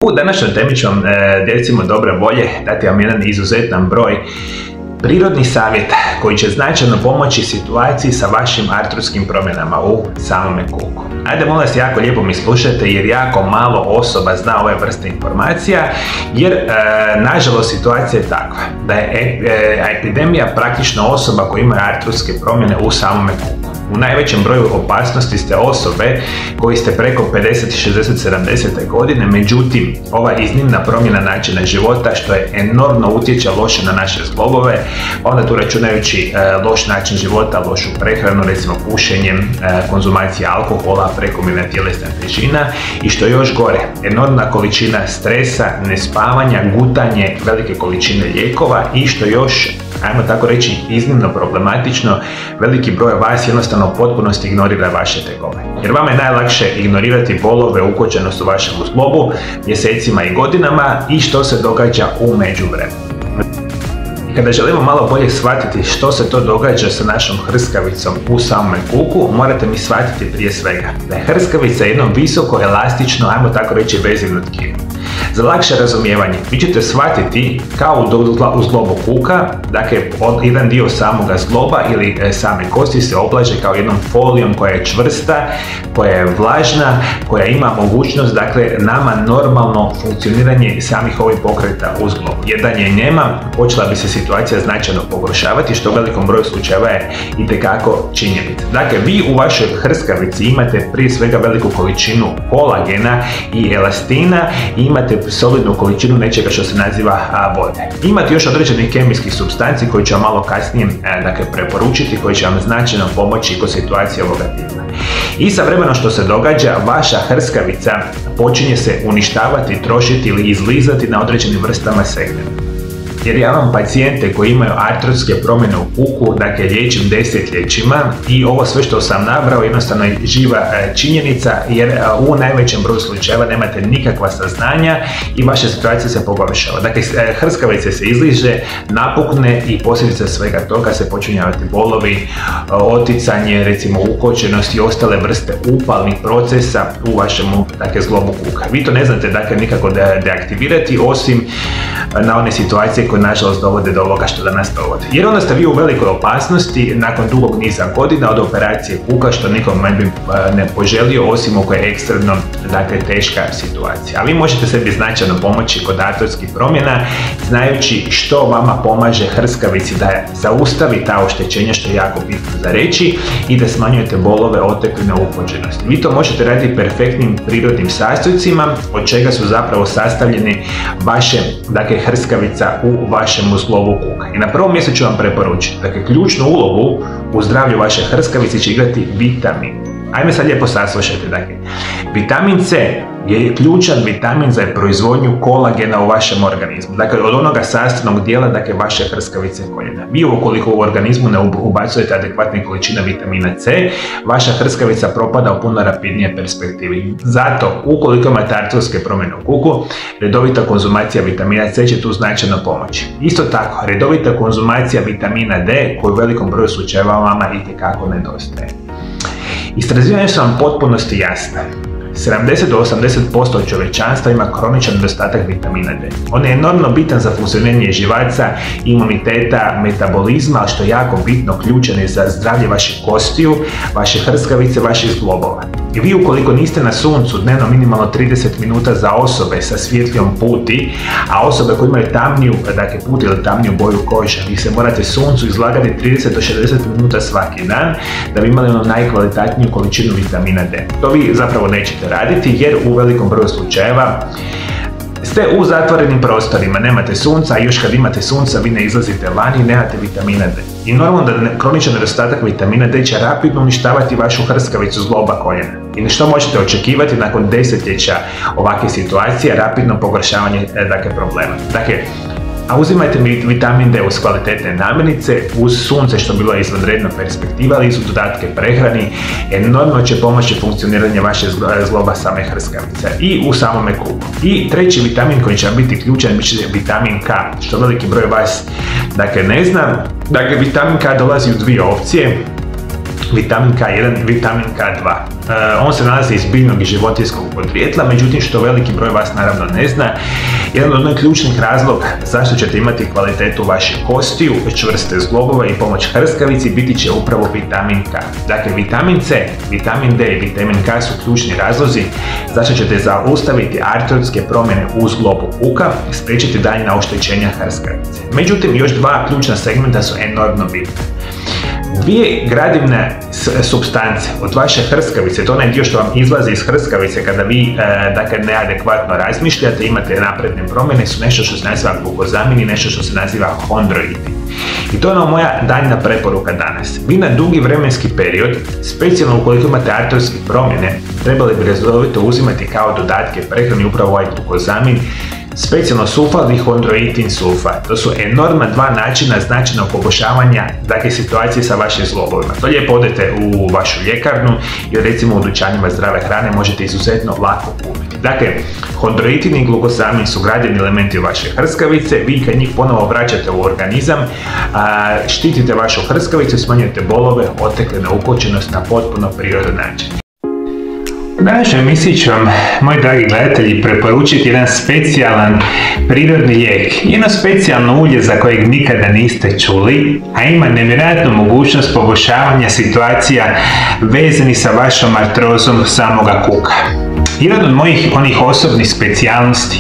U današnjoj temi ću vam, recimo dobre volje, dati vam jedan izuzetan broj prirodnih savjeta koji će značajno pomoći situaciji sa vašim artrotskim promjenama u samome kuku. Ajde, molim vas, jako lijepo mi slušajte jer jako malo osoba zna ove vrste informacija, jer nažalost situacija je takva da je epidemija praktično osoba koja ima artrotske promjene u samome kuku. U najvećem broju opasnosti ste osobe koji ste preko 50, 60, 70 godine, međutim ova iznimna promjena načina života što je enormno utječe loše na naše zglobove, onda tu računajući loš način života, lošu prehranu, recimo pušenjem, konzumacija alkohola, prekomjerna tjelesna težina i što je još gore, enormna količina stresa, nespavanja, gutanje velike količine lijekova i što još, ajmo tako reći, iznimno problematično, veliki broj vas jednostavno u potpunosti ignorira vaše tegobe. Jer vama je najlakše ignorirati bolove, ukočenost u vašem zglobu mjesecima i godinama i što se događa u međuvremenu. Kada želimo malo bolje shvatiti što se to događa sa našom hrskavicom u samome kuku, morate mi shvatiti prije svega da je hrskavica jedno visoko elastično, ajmo tako reći, vezivno tkivo. Za lakše razumijevanje, vi ćete shvatiti kao u zglobu kuka, dakle jedan dio samoga zgloba ili same kosti se oblaže kao jednom folijom koja je čvrsta, koja je vlažna, koja ima mogućnost, dakle, nama normalno funkcioniranje samih ovih pokreta u zglobu. Jer da nje nema, počela bi se situacija značajno pogoršavati, što u velikom broju slučajeva je itekako činjenica. Dakle, vi u vašoj hrskavici imate prije svega veliku količinu kolagena i elastina i imate solidnu količinu nečega što se naziva vode. Imate još određenih kemijskih supstanci koji ću vam malo kasnije preporučiti, koji će vam značajno pomoći kod situacije ovoga tipa. I sa vremenom što se događa, vaša hrskavica počinje se uništavati, trošiti ili izlizati na određenim vrstama segmenta. Jer ja imam pacijente koji imaju artrotske promjene u kuku, dakle liječim desetljećima i ovo sve što sam nabrao jednostavno je živa činjenica jer u najvećem broju slučajeva nemate nikakva saznanja i vaša situacija se pogoršava. Dakle, hrskavica se izliže, napukne i posljedica svega toga se počinjavati bolovi, oticanje, recimo ukočenost i ostale vrste upalnih procesa u vašem zglobu kuka. Vi to ne znate nikako deaktivirati osim na one situacije koje nažalost dovode do ovoga što danas dovode. Jer onda ste vi u velikoj opasnosti nakon dugog niza godina od operacije kuka što nikom ne poželio osim ako je ekstremno teška situacija. A vi možete sebi značajno pomoći kod artrotskih promjena znajući što vama pomaže hrskavici da zaustavi ta oštećenja što je jako bitno za reći i da smanjujete bolove, otekline, ukočenosti. Vi to možete raditi perfektnim prirodnim sastojcima od čega su zapravo sastavljeni vaše hrskavica u vašem zglobu kuka. I na prvom mjestu ću vam preporučiti, ključnu ulogu u zdravlju vaše hrskavice će igrati vitamin. Ajme sad lijepo saslušajte, vitamin C je ključan vitamin za proizvodnju kolagena u vašem organizmu. Dakle, od onoga sastavnog dijela, vaše hrskavice koljena. Vi ukoliko u organizmu ne ubacujete adekvatne količine vitamina C, vaša hrskavica propada u puno rapidnije perspektivi. Zato, ukoliko imate artrotske promjene u kuku, redovita konzumacija vitamina C će tu značajno pomoći. Isto tako, redovita konzumacija vitamina D, koji u velikom broju slučajeva vama itekako nedostaje. Istraživanja su vam potpunosti jasne. 70 do 80% čovječanstva ima kroničan nedostatak vitamina D. On je enormno bitan za funkcioniranje živaca, imuniteta, metabolizma, ali što je jako bitno, ključan je za zdravlje vaših kostiju, vaše hrskavice, vaših zglobova. I vi ukoliko niste na suncu dnevno minimalno 30 minuta za osobe sa svjetlijom puti, a osobe koje imaju tamniju, put ili tamniju boju kože, vi se morate suncu izlagati 30 do 60 minuta svaki dan da bi imali najkvalitetniju količinu vitamina D. To vi zapravo nećete raditi jer u velikom broju slučajeva ste u zatvorenim prostorima, nemate sunca, a još kad imate sunca vi ne izlazite vani i nemate vitamina D. I normalno da kroničan nedostatak vitamina D će rapidno uništavati vašu hrskavicu zgloba koljena. I što možete očekivati nakon desetljeća ovakve situacije, rapidno pogoršavanje problema. A uzimajte vitamin D uz kvalitetne namirnice, uz sunce što bilo izvanredna perspektiva, ali uz dodatke prehrani, enormno će pomoći funkcioniranje vaše zgloba same hrskavice i u samome kuku. I treći vitamin koji će vam biti ključan bit će vitamin K, što veliki broj vas ne zna. Vitamin K dolazi u dvije opcije. vitamin K1 i vitamin K2. On se nalazi iz biljnog i životinjskog podrijetla, međutim što veliki broj vas naravno ne zna, jedan od ključnih razloga zašto ćete imati kvalitetu vaših kostiju, čvrste zglobove i pomoć hrskavici biti će upravo vitamin K. Dakle, vitamin C, vitamin D i vitamin K su ključni razlozi zašto ćete zaustaviti artrotske promjene u zglobu kuka i spriječiti daljnja oštećenja hrskavice. Međutim, još dva ključna segmenta su enormno bitne. Dvije gradivne supstance od vaše hrskavice, to je onaj dio što vam izlazi iz hrskavice kada vi neadekvatno razmišljate, imate napredne promjene, su nešto što se naziva glukozamin i nešto što se naziva hondroiti. I to je ona moja daljna preporuka danas. Vi na dugi vremenski period, specijalno ukoliko imate artrotske promjene, trebali bi redovito uzimati kao dodatke prehrani upravo ovaj glukozamin, specijalno sulfat i hondroitin sulfat. To su enormna dva načina značajnog poboljšavanja situacije sa vašim zglobovima. To lijepo odete u vašu ljekarnu i recimo u dućanima zdrave hrane možete izuzetno lako kupiti. Dakle, hondroitin i glukozamin su gradivni elementi vaše hrskavice, vi kad njih ponovo vraćate u organizam, štitite vašu hrskavicu, smanjujete bolove, otekline, ukočenost na potpuno prirodan način. U današnjoj emisiji ću vam, moji dragi gledatelji, preporučiti jedan specijalan prirodni lijek. Jedno specijalno ulje za kojeg nikada niste čuli, a ima nevjerojatnu mogućnost poboljšavanja situacija vezanih sa vašom artrozom samoga kuka. Jedan od mojih osobnih specijalnosti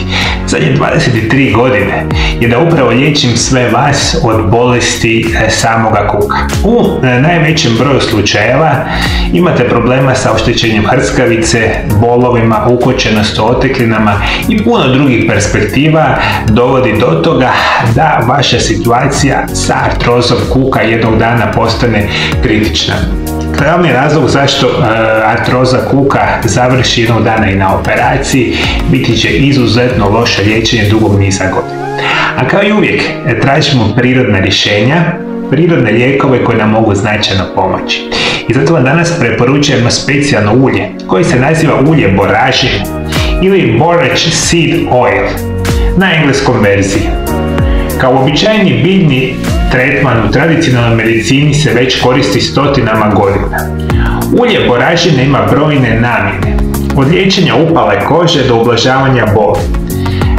zadnje 23 godine je da upravo liječim sve vas od bolesti samoga kuka. U najvećem broju slučajeva imate problema sa oštećenjem hrskavice, bolovima, ukočenost, oteklinama i puno drugih perspektiva dovodi do toga da vaša situacija sa artrozom kuka jednog dana postane kritična. Glavni razlog zašto artroza kuka završi jednog dana i na operaciji biti će izuzetno loše liječenje dugog niza godina. A kao i uvijek tražimo prirodna rješenja, prirodne lijekove koje nam mogu značajno pomoći. I zato vam danas preporučujemo specijalno ulje koje se naziva ulje boražin ili borage seed oil na engleskom verziji. Kao uobičajeni biljni tretman u tradicionalnoj medicini se već koristi stotinama godina. Ulje boražine ima brojne namjene, od liječenja upale kože do ublažavanja boli.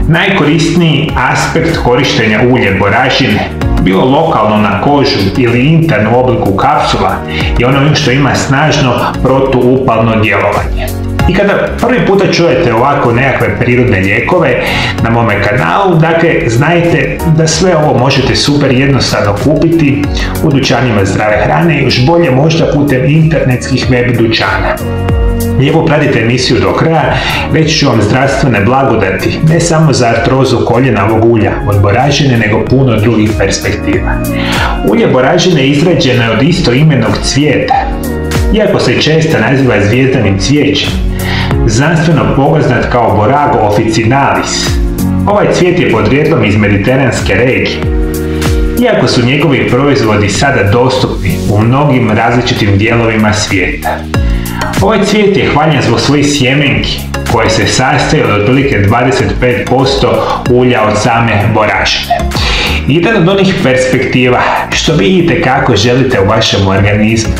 Najkorisniji aspekt korištenja ulje boražine, bilo lokalno na kožu ili interno u obliku kapsula, je ono što ima snažno protuupalno djelovanje. I kada prvi puta čujete ovako nekakve prirodne lijekove na mome kanalu, dakle, znajte da sve ovo možete super jednostavno kupiti u dućanima zdrave hrane i još bolje možda putem internetskih web dućana. Lijepo pratite emisiju do kraja, reći ću vam zdravstvene blagodati, ne samo za artrozu koljenavog ulja od boražine, nego puno drugih perspektiva. Ulje boražine izrađeno je od istoimenog cvijeta, iako se često naziva zvijezdanim cvijećem, znanstveno poznat kao Borago officinalis. Ovaj cvijet je podrijetlom iz mediteranske regije. Iako su njegovi proizvodi sada dostupni u mnogim različitim dijelovima svijeta. Ovaj cvijet je hvaljen zbog svojih sjemenki, koje se sastoje od otprilike 25% ulja od same boražine. Jedan od onih perspektiva što vidite kako želite u vašem organizmu,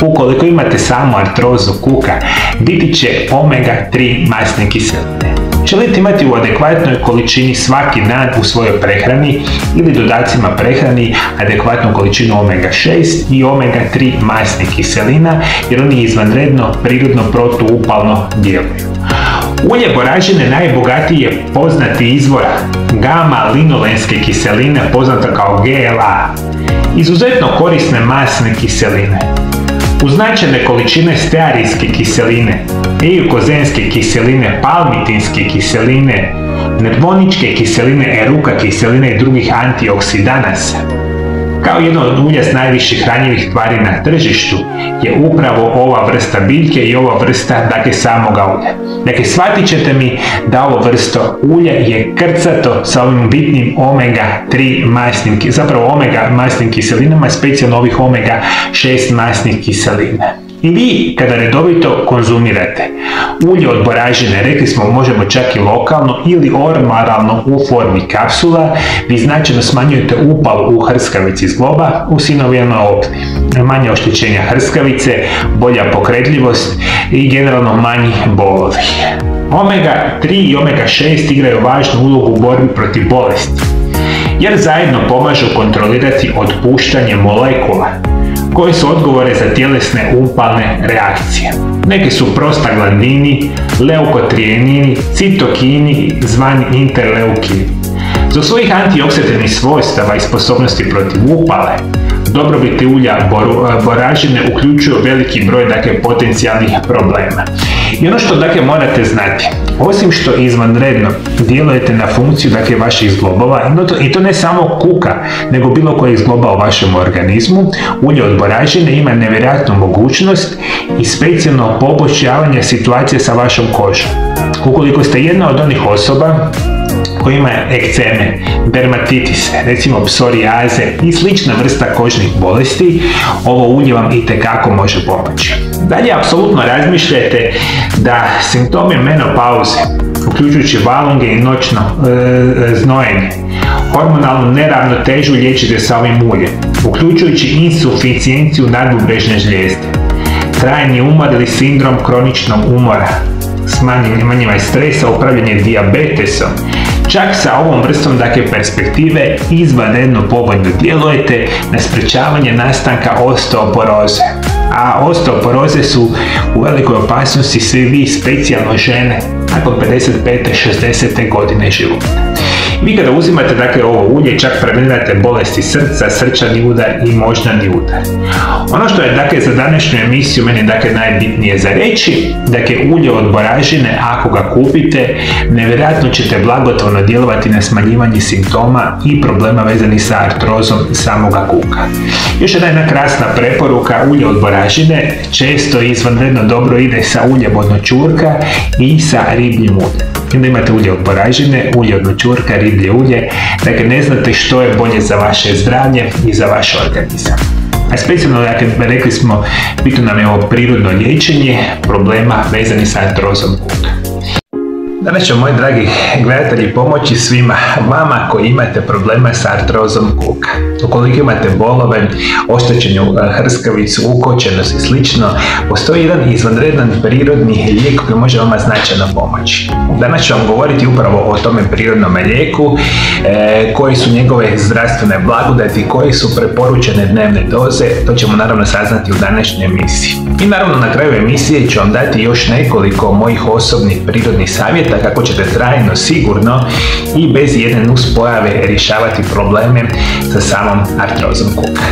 ukoliko imate samo artrozu kuka, biti će omega-3 masne kiseline. Želite imati u adekvatnoj količini svaki dan u svojoj prehrani ili dodacima prehrani adekvatnu količinu omega-6 i omega-3 masnih kiselina, jer oni izvanredno prirodno protuupalno djeluju. Ulje boražine najbogatiji je poznati izvor gama-linolenske kiseline, poznata kao GLA. Izuzetno korisne masne kiseline. Uz značajne količine stearijske kiseline, eukozenske kiseline, palmitinske kiseline, nervoničke kiseline, eruka kiseline i drugih antioksidanasa. Kao jedno od ulja s najviše hranjivih tvari na tržištu je upravo ova vrsta biljke i ova vrsta, dakle, samoga ulja. Dakle, shvatit ćete mi da ovo vrsto ulja je krcato sa ovim bitnim omega-3 masnim, zapravo omega masnim kiselinama, specijalno ovih omega-6 masnih kiselina. I vi kada redovito konzumirate ulje od boražine, rekli smo možemo čak i lokalno ili ormalno u formi kapsula, vi značajno smanjujete upal u hrskavici zgloba u sinovijalnoj opni. Manje oštećenja hrskavice, bolja pokretljivost i generalno manji bolovi. Omega 3 i omega 6 igraju važnu ulogu u borbi protiv bolesti, jer zajedno pomažu kontrolirati otpuštanje molekula koje su odgovore za tjelesne upalne reakcije. Neke su prostaglandini, leukotrienini, citokini zvani interleukini. Zbog svojih antioksidativnih svojstava i sposobnosti protiv upale, dobrobiti ulja boražine uključuju veliki broj potencijalnih problema. I ono što morate znati, osim što izvanredno djelujete na funkciju vaših zglobova, i to ne samo kuka, nego bilo koji zgloba u vašem organizmu, ulje od boražine ima nevjerojatnu mogućnost i specijalno poboljšavanje situacije sa vašom kožom. Ukoliko ste jedna od onih osoba koji ima ekceme, dermatitise, recimo psorijaze i slična vrsta kožnih bolesti, ovo ulje vam itekako može pomoći. Dalje, apsolutno razmišljajte da simptomi menopauze, uključujući valunge i noćno znojenje, hormonalnu neravnotežu liječite sa ovim uljem, uključujući insuficijenciju nadbubrežne žlijezde, trajni umor ili sindrom kroničnog umora, smanjivanje stresa, upravljanje dijabetesom. Čak sa ovom vrstom perspektive izvanredno povoljno djelujete na sprečavanje nastanka osteoporoze. A osteoporoze su u velikoj opasnosti svi vi, specijalno žene, nakon 55. 60. godine života. Vi kada uzimate ovo ulje, čak prevenirate bolesti srca, srčani udar i moždani udar. Ono što je za današnju emisiju meni najbitnije za reći, ulje od boražine, ako ga kupite, nevjerojatno ćete blagotvorno djelovati na smanjivanje simptoma i problema vezanih sa artrozom samoga kuka. Još jedna krasna preporuka, ulje od boražine često i izvanredno dobro ide sa uljem od noćurka i sa ribljim uljem. Onda imate ulje od boražine, ulje od noćurka, riblje ulje, ne znate što je bolje za vaše zdravlje i za vaš organizam. A specijalno, rekli smo, bitno nam je ovo prirodno liječenje problema vezanih sa artrozom kuka. Danas ću, moji dragi gledatelji, pomoći svima vama koji imate problema sa artrozom kuka. Ukoliko imate bolove, oštećenju hrskavicu, ukočenost i slično, postoji jedan izvanredan prirodni lijek koji može vama značajno pomoći. Danas ću vam govoriti upravo o tome prirodnom lijeku, koji su njegove zdravstvene blagodati, koji su preporučene dnevne doze, to ćemo naravno saznati u današnjoj emisiji. I naravno na kraju emisije ću vam dati još nekoliko mojih osobnih prirodnih savjeta kako ćete trajno, sigurno i bez jedne nuspojave rješavati probleme sa samom artrozom kuka.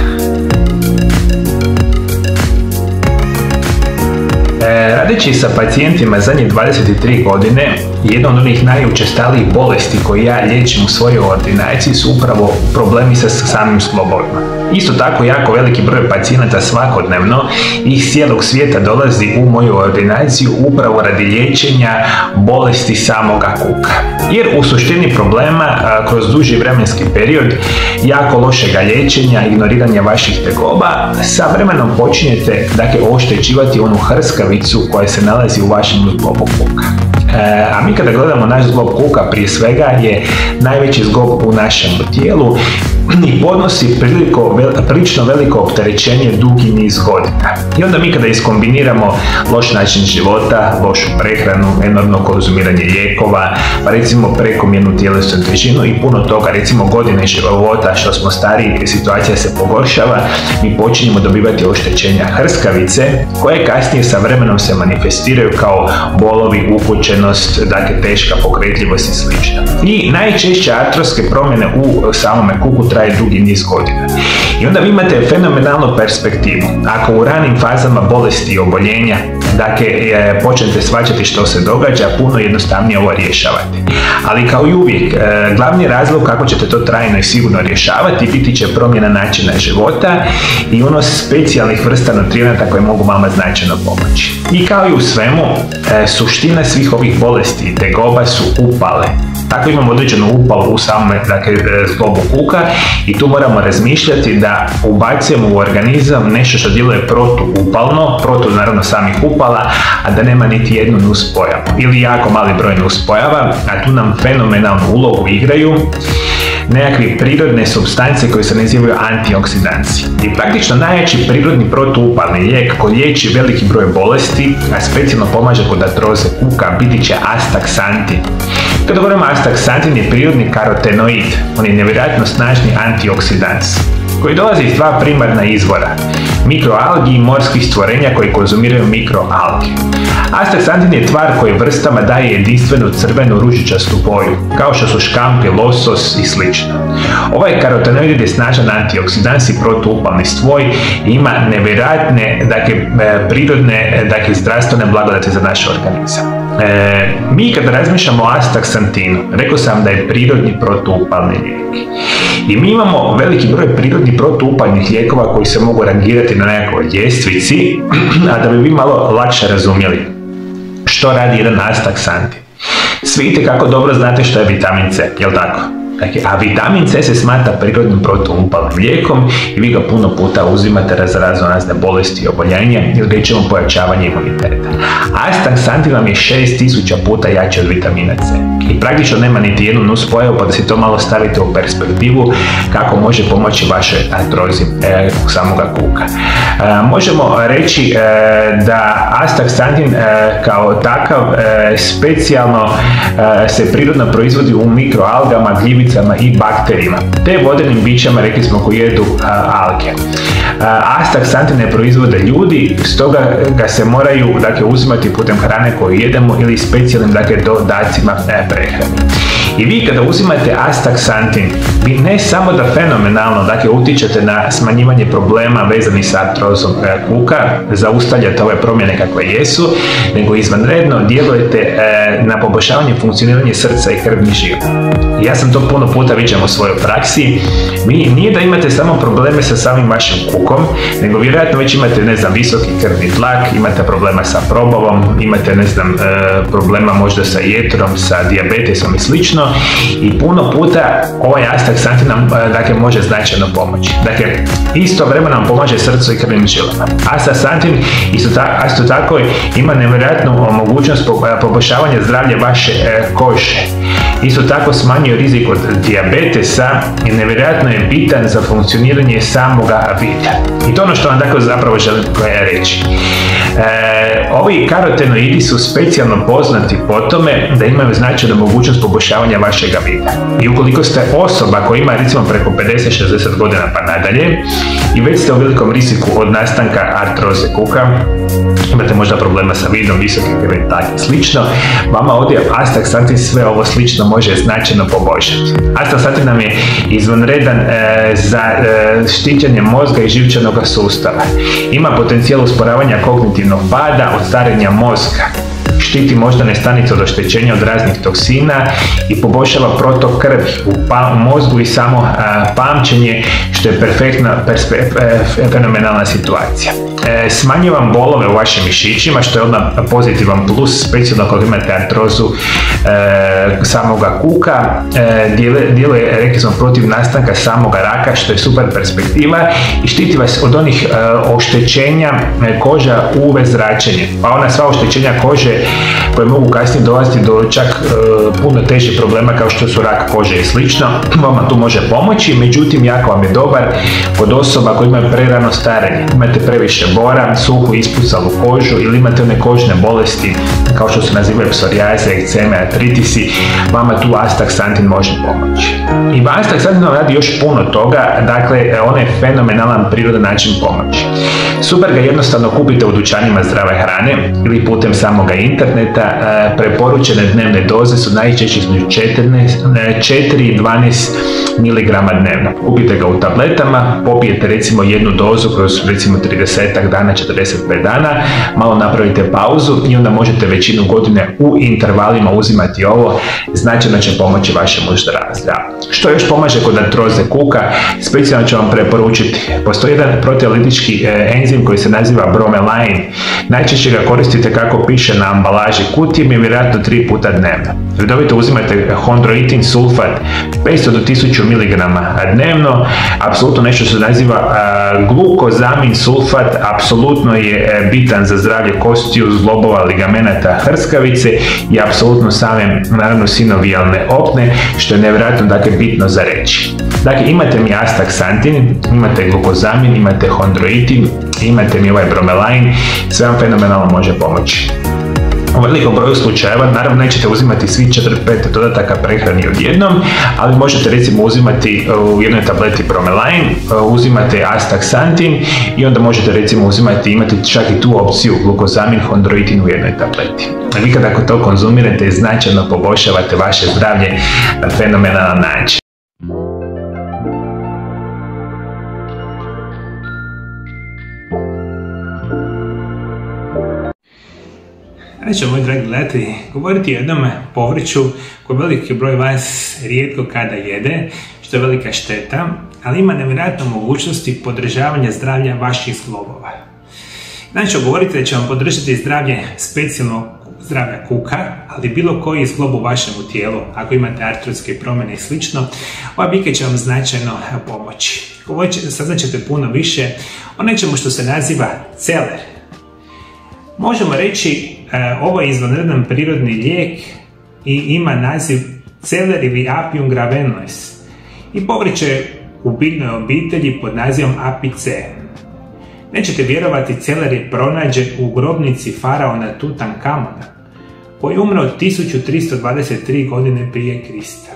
Radeći sa pacijentima zadnje 23 godine, jedna od onih najučestalijih bolesti koje ja liječim u svojoj ordinaciji su upravo problemi sa samim zglobovima. Isto tako, jako veliki broj pacijenata svakodnevno iz cijelog svijeta dolazi u moju ordinaciju upravo radi liječenja bolesti samoga kuka. Jer u suštini problema kroz duži vremenski period jako lošega liječenja, ignoriranja vaših tegoba, sa vremenom počinjete oštećivati onu hrskavicu koja se nalazi u vašem zglobu kuka. A mi kada gledamo naš zglob kuka, prije svega je najveći zglob u našem tijelu i podnosi prilično veliko opterećenje dugi niz godina. I onda mi kada iskombiniramo loš način života, lošu prehranu, enormno konzumiranje lijekova, pa recimo prekomjernu tjelesnu težinu i puno toga, recimo godine života, što smo stariji, situacija se pogoršava, mi počinjemo dobivati oštećenja hrskavice, koje kasnije sa vremenom se manifestiraju kao bolovi, ukočenost, teška pokretljivost i sl. I najčešće artrotske promjene u samome kuku traje dugi niz godina. I onda vi imate fenomenalnu perspektivu. Ako u ranim fazama bolesti i oboljenja počnete shvaćati što se događa, puno jednostavnije ovo rješavate. Ali kao i uvijek, glavni razlog kako ćete to trajno i sigurno rješavati biti će promjena načina života i unos specijalnih vrsta nutrijenata koje mogu vama značajno pomoći. I kao i u svemu, suština svih ovih bolesti i tegoba su upale. tako imamo određenu upalu u samome zglobu kuka i tu moramo razmišljati da ubacujemo u organizam nešto što djeluje protuupalno, protiv naravno samih upala, a da nema niti jednu nuspojavu ili jako mali broj nuspojava, a tu nam fenomenalnu ulogu igraju nekakve prirodne supstance koje se nazivaju antioksidanci. I praktično najjači prirodni protuupalni lijek koji liječi veliki broj bolesti, a specijalno pomaže kod artroze kuka, biti će astaksantin. Kada govorimo astaksantin je prirodni karotenoid, on je nevjerojatno snažni antioksidans koji dolazi iz dva primarna izvora, mikroalgi i morskih stvorenja koji konzumiraju mikroalge. Astaksantin je tvar koji vrstama daje jedinstvenu crvenu ružičastu boju, kao što su škampi, losos i sl. Ovaj karotenoid je snažan antioksidans i protuupalni svoj i ima nevjerojatne, prirodne, zdravstvene blagodati za naš organizam. Mi kada razmišljamo o astaksantinu, rekao sam da je prirodni protuupalni lijek. I mi imamo veliki broj prirodnih protuupalnih lijekova koji se mogu rangirati na nekakvoj ljestvici, a da bi vi malo lakše razumjeli što radi jedan astaksantin. Svi itekako dobro znate što je vitamin C, jel tako? A vitamin C se smatra prirodnim protuupalnim lijekom i vi ga puno puta uzimate za raznorazne bolesti i oboljenja ili rećemo pojačavanje imuniteta. Astaksantin vam je 6000 puta jači od vitamina C i praktično nema niti jednu nuspojavu, pa da si to malo stavite u perspektivu kako može pomoći vašoj artrozi samoga kuka. Možemo reći da astaksantin kao takav specijalno se prirodno proizvodi u mikroalgama, gljivicama i bakterijima, te vodenim bićama, rekli smo, koji jedu alge. Astaksantin ne proizvode ljudi, stoga ga se moraju uzimati putem hrane koju jedemo ili specijalnim dodacima prehrane. I vi kada uzimate astaksantin, vi ne samo da fenomenalno utječete na smanjivanje problema vezanih sa artrozom kuka, zaustavljate ove promjene kakve jesu, nego izvanredno djelujete na poboljšavanje funkcioniranja srca i krvnih žila. Ja sam to puno puta viđam u svojoj praksi. Nije da imate samo probleme sa samim vašim kukom, nego vjerojatno već imate, visoki krvni tlak, imate problema sa probavom, imate, problema možda sa jetrom, sa dijabetesom i slično. I puno puta ovaj astaksantin nam može značajno pomoći. Istovremeno nam pomaže srcu i krvnim žilama. Astaksantin isto tako ima nevjerojatnu mogućnost poboljšavanja zdravlja vaše kože. Isto tako smanjuje rizik od dijabetesa i nevjerojatno je bitan za funkcioniranje samoga vida. I to ono što vam zapravo želim reći. Ovi karotenoidi su specijalno poznati po tome da imaju značajnu mogućnost poboljšavanja vašega vida. I ukoliko ste osoba koja ima recimo preko 50-60 godina pa nadalje i već ste u velikom riziku od nastanka artroze kuka, imate možda problema sa vidom, visoki krvni tlak i slično, vama ovdje astaksantin sve ovo slično može značajno poboljšati. Astaksantin nam je izvanredan za štićenje mozga i živčanog sustava. Ima potencijal usporavanja kognitivnog pada, od starenja mozga. Štiti moždane stanice od oštećenja od raznih toksina i poboljšava protok krvi u mozgu i samo pamćenje, što je fenomenalna situacija. Smanjuje vam bolove u vašim mišićima, što je odmah pozitivan plus, specijalno ako imate artrozu samoga kuka. Djeluje, rekli smo, protiv nastanka samoga raka, što je super perspektiva, i štiti vas od onih oštećenja koža UV zračenje. Pa ona sva oštećenja kože koje mogu kasnije dolaziti do čak puno težih problema kao što su rak kože i slično, vama tu može pomoći. Međutim, jako vam je dobar kod osoba koji imaju prerano starenje, imate previše bora, suhu ispucalu kožu ili imate one kožne bolesti kao što se nazivaju psorijaze, ekceme, artritisi, vama tu astaksantin može pomoći. I astaksantin radi još puno toga, dakle on je fenomenalan prirodan način pomoći. Super ga jednostavno kupite u dućanima zdrave hrane ili putem samoga interneta. Preporučene dnevne doze su najčešće između 4 i 12 mg dnevno. Kupite ga u tabletama, popijete recimo jednu dozu kroz recimo 30 dana, 45 dana, malo napravite pauzu i onda možete većinu godine u intervalima uzimati ovo, značajno će pomoći vašemu zdravlju. Što još pomaže kod artroze kuka? Specijalno ću vam preporučiti. Postoji jedan proteolitički enzim enzim koji se naziva bromelain. Najčešće ga koristite kako piše na ambalaži kutije, mi vjerojatno 3 puta dnevno. Redovito uzimate hondroitin sulfat 500 do 1000 mg dnevno, apsolutno nešto što se naziva glukozamin sulfat, apsolutno je bitan za zdravlje kostiju, zglobova, ligamenata, hrskavice i apsolutno same, naravno, sinovijalne opne, što je nevjerojatno, dakle, bitno za reći. Dakle, imate mi astaxantin, imate glukozamin, imate hondroitin, imate mi ovaj bromelain, sve vam fenomenalno može pomoći. U velikom broju slučajeva, naravno, nećete uzimati svi 4-5 dodataka prehrani odjednom, ali možete recimo uzimati u jednoj tableti bromelain, uzimate astaxantin i onda možete recimo imati čak i tu opciju glukozamin, hondroitin u jednoj tableti. Vi kad ako to konzumirate, značajno poboljšavate vaše zdravlje na fenomenalan način. Znači, moji dragi gledatelji, govoriti o jednom povrću koji veliki broj vas rijetko kada jede, što je velika šteta, ali ima nevjerojatno mogućnosti podržavanja zdravlja vaših zglobova. Znači, govorite da će vam podržati zdravlje, specijalno zdravlja kuka, ali bilo koji zglob u vašem tijelu, ako imate artrotske promjene i slično, ova biljka će vam značajno pomoći. Saznaćete puno više o nečemu što se naziva celer. Možemo reći, ovo je izvanredan prirodni lijek i ima naziv celer ili Apium gravenois i povrće u biljnoj obitelji pod nazivom Apice. Nećete vjerovati, celer je pronađen u grobnici faraona Tutankamona, koji je umro 1323 godine prije Krista.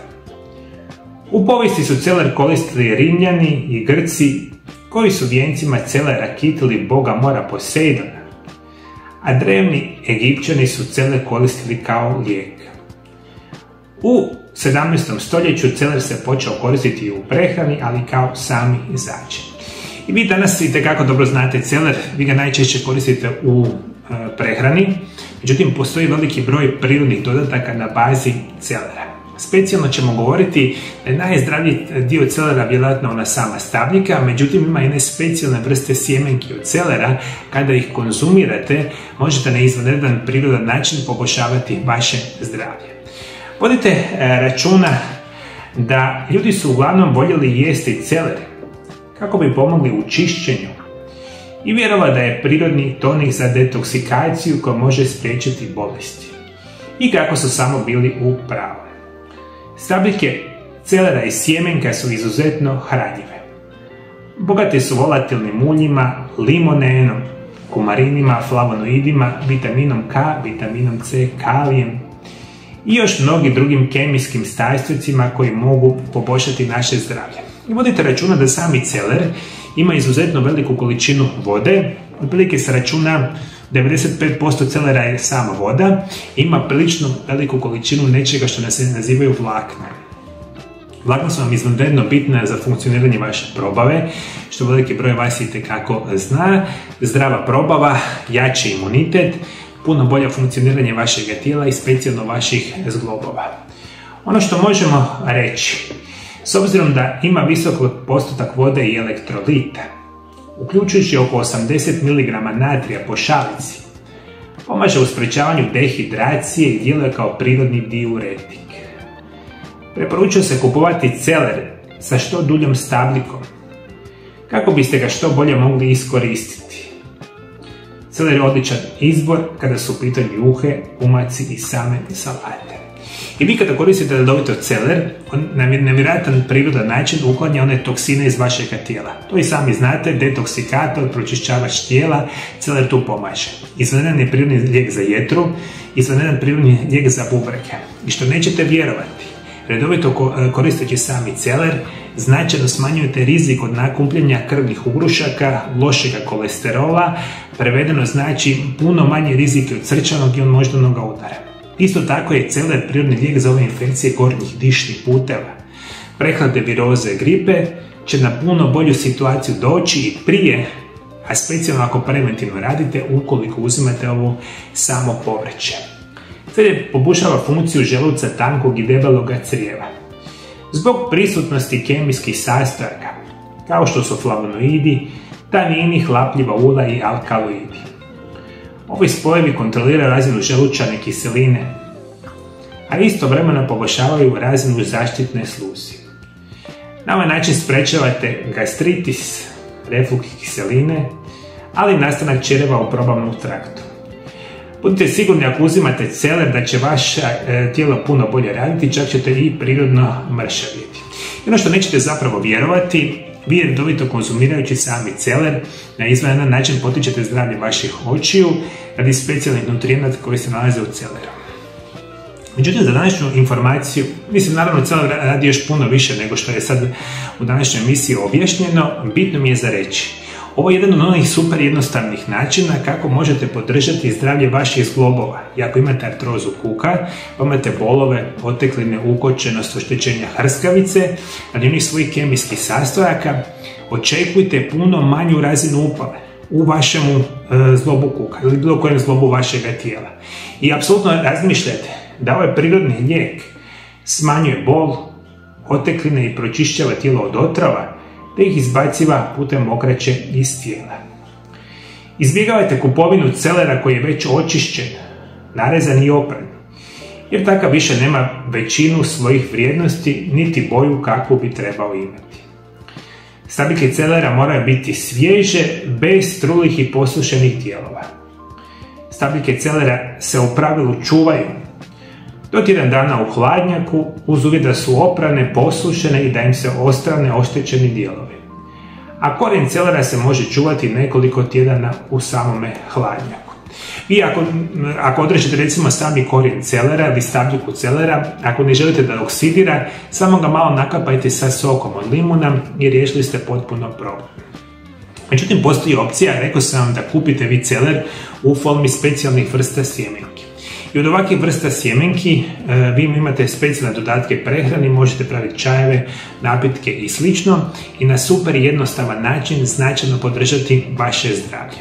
U povijesti su celer koristili Rimljani i Grci, koji su vijencima celera kitili boga mora Poseidona, a drevni Egipćani su celer koristili kao lijek. U 17. stoljeću celer se počeo koristiti u prehrani, ali kao sami začin. I vi danas itekako dobro znate celer, vi ga najčešće koristite u prehrani, međutim postoji veliki broj prirodnih dodataka na bazi celera. Specijalno ćemo govoriti da je najzdraviji dio celera vjerojatno ona sama stabljika, međutim ima jedne specijalne vrste sjemenki od celera, kada ih konzumirate možete na izvanredan prirodan način poboljšavati vaše zdravlje. Vodite računa da ljudi su uglavnom voljeli jesti celer kako bi pomogli u čišćenju i vjerovali da je prirodni tonik za detoksikaciju koja može spriječiti bolesti i kako su samo bili u pravu. Stabljike celera i sjemenka su izuzetno hranjive. Bogate su volatilnim uljima, limonenom, kumarinima, flavonoidima, vitaminom K, vitaminom C, kalijem i još mnogim drugim kemijskim sastojcima koji mogu poboljšati naše zdravlje. I vodite računa da sami celer ima izuzetno veliku količinu vode, otprilike se računa 95% celera je sama voda, ima prilično veliku količinu nečega što se nazivaju vlakna. Vlakna su vam izvanredno bitna za funkcioniranje vaše probave, što veliki broj vas itekako zna. Zdrava probava, jači imunitet, puno bolje funkcioniranje vašeg tijela i specijalno vaših zglobova. Ono što možemo reći, s obzirom da ima visok postotak vode i elektrolita, uključujući oko 80 mg natrija po šalici, pomaže u sprečavanju dehidracije i djeluje kao prirodni diuretik. Preporučuje se kupovati celer sa što duljom stabljikom, kako biste ga što bolje mogli iskoristiti. Celer je odličan izbor kada su u pitanju juhe, umaci i same salate. I vi kada koristite redovito celer, on na nevjerojatan prirodan način uklanja one toksine iz vašeg tijela. To i sami znate, detoksikator, pročišćavač tijela, celer tu pomaže. Izvanredan je prirodni lijek za jetru, izvanredan prirodni lijek za bubrege. I što nećete vjerovati, redovito koristeći sami celer, značajno smanjujete rizik od nakupljanja krvnih ugrušaka, lošega kolesterola, prevedeno znači puno manje rizike od srčanog i od moždanog udara. Isto tako je celer prirodni lijek za ove infekcije gornjih dišnih puteva. Prehlade, viroze, gripe će na puno bolju situaciju doći i prije, a specijalno ako preventivno radite, ukoliko uzimate ovo samo povrće. Celer poboljšava funkciju želuca, tankog i debelog crijeva. Zbog prisutnosti kemijskih sastojaka, kao što su flavonoidi, tanini, hlapljiva ulja i alkaloidi. Ovi spojevi kontroliraju razinu želučane kiseline, a istovremeno poboljšavaju razinu zaštitne sluzi. Na ovaj način sprečavate gastritis, reflux kiseline, ali i nastanak čireva u probavnom traktu. Budite sigurni ako uzimate celer da će vaše tijelo puno bolje raditi, čak ćete i prirodno mršaviti. I ono što nećete zapravo vjerovati, vi redovito konzumirajući sami celer na izvanredan način potičete zdravlje vaših očiju radi specijalnih nutrijenata koji se nalaze u celeru. Međutim, za današnju informaciju, mislim naravno celer radi još puno više nego što je sad u današnjoj emisiji objašnjeno, bitno mi je za reći. Ovo je jedan od onih super jednostavnih načina kako možete podržati zdravlje vaših zglobova. I ako imate artrozu kuka, pa imate bolove, otekline, ukočenost, oštećenja hrskavice, radi onih svojih kemijskih sastojaka, očekujte puno manju razinu upale u vašemu zglobu kuka ili bilo kojem zglobu vašeg tijela. I apsolutno razmišljajte da ovaj prirodni lijek smanjuje bol, otekline i pročišćava tijelo od otrova, te ih izbaciva putem mokraće iz tijela. Izbjegavajte kupovinu celera koji je već očišćen, narezan i opran, jer takav više nema većinu svojih vrijednosti niti boju kakvu bi trebao imati. Stabljike celera moraju biti svježe, bez trulih i posušenih dijelova. Stabljike celera se u pravilu čuvaju do tjedan dana u hladnjaku uz uvjet da su oprane, posušene i da im se ostrane oštećeni dijelovi. A korijen celera se može čuvati nekoliko tjedana u samome hladnjaku. Vi ako odrežete recimo sami korijen celera ili stabljiku celera, ako ne želite da oksidira, samo ga malo nakapajte sa sokom od limuna i riješili ste potpuno problem. Međutim, postoji opcija, rekao sam vam da kupite vi celer u formi specijalnih vrsta sjemenki. I od ovakvih vrsta sjemenki vi imate specijalne dodatke prehrani, možete praviti čajeve, napitke i slično i na super jednostavan način značajno podržati vaše zdravlje.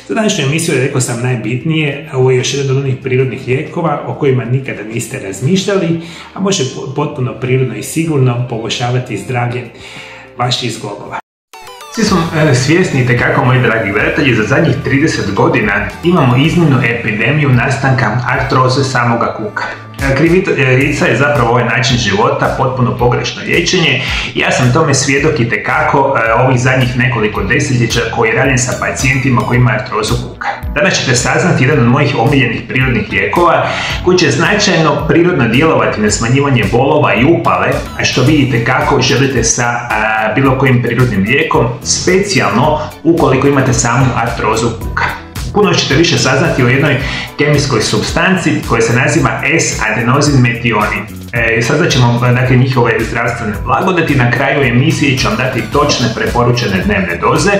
Za današnju emisiju, rekao sam, najbitnije, ovo je još jedan od onih prirodnih lijekova o kojima nikada niste razmišljali, a može potpuno prirodno i sigurno poboljšavati zdravlje vaših zglobova. Svi smo svjesni itekako, moji dragi gledatelji, za zadnjih 30 godina imamo iznimnu epidemiju nastanka artroze samoga kuka. Krivica je zapravo ovaj način života, potpuno pogrešno liječenje. Ja sam tome svjedok itekako ovih zadnjih nekoliko desetljeća koji radim sa pacijentima koji imaju artrozu kuka. Danas ćete saznati jedan od mojih omiljenih prirodnih lijekova koji će značajno prirodno djelovati na smanjivanje bolova i upale, a što vi itekako želite sa bilo kojim prirodnim lijekom, specijalno ukoliko imate samu artrozu kuka. Puno ćete više saznati o jednoj kemijskoj supstanci koja se naziva S-adenozin metionin. Saznat ćemo dakle njihove zdravstvene blagodati. Na kraju emisije ću vam dati točne preporučene dnevne doze